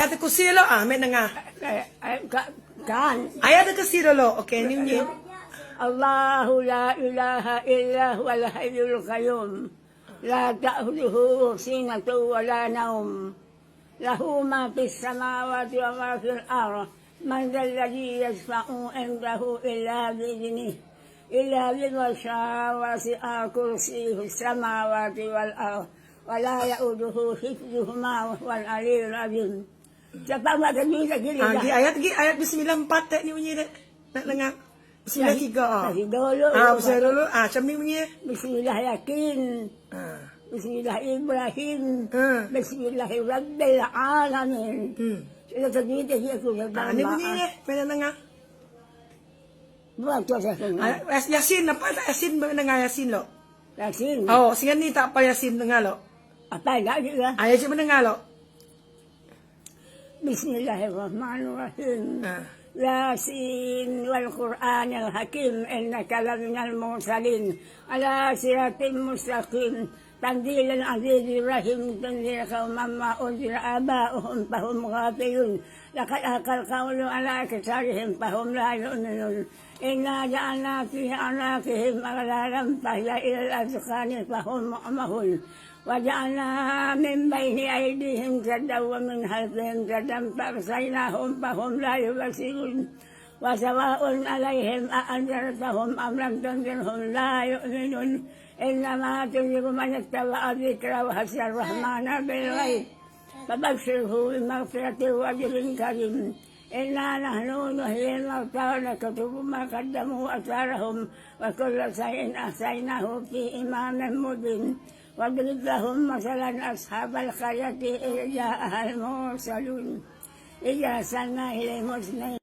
Ayat kusilo amin na nga. Kan. Ayat kusilo okay ninyo. Allahu la ilaha illa huwal hayyul qayyum. La ta'khudhuhu sinatun wa la nawm. Lahu ma fis samawati wa ma fil ardh. Man dhal ladzi yashfa'u 'indahu illa bi'idhnihi. إلا بما شاء وسع كرسيه السماوات والأرض ولا يؤوده حفظهما وهو العلي العظيم. Siapa mak tadi lagi ni? Ayat bismillah 4 ni bunyi dah. Nak dengar. Bismillah 3. Dulu. Bismillah dulu. Macam ni bunyi. Bismillah yakin. Bismillah Ibrahim. Bismillah Rabbil Alamin. Sudah tadi dia aku dah. Ni bunyi ni. Mana dengar? Buat tu saya. Yasin apa tak Yasin mendengar Yasin lo? Yasin. Oh, singan ni tak apa Yasin dengar lo. Apa lagi lah? Ayat cik mendengar lo. Bismillahirrahmanirrahim. Yasin wal Qur'anil Hakim innaka laminal mursalin ala siratin mustaqim. Tanzilul azizir rahim tanzil qauman ma unzila aba'uhum fahum ghafilun. Laqad aqal qawlu ala aktharihim fahum la yu'minun. Inna ja'alna fi a'naqihim aghlalan fahya ila al-azqani fahum mu'mahun. Wa ja'alna min bayni aydihim saddan wa min khalfihim saddan fa'agsaynahum fahum la yubsirun. Wa sawa'un 'alayhim a'anzartahum am lam tunzirhum la yu'minun. إنما تنذر من اتبع الذكر وخشى الرحمن بالغيب فبشره بمغفرة وأجر كريم. إنا نحن نحيي الموتى ونكتب ما قدموا وآثارهم وكل شيء أحصيناه في إمام مبين. واضرب لهم مثلا أصحاب القرية إذ جاءها المرسلون إذ أرسلنا إليهم اثنين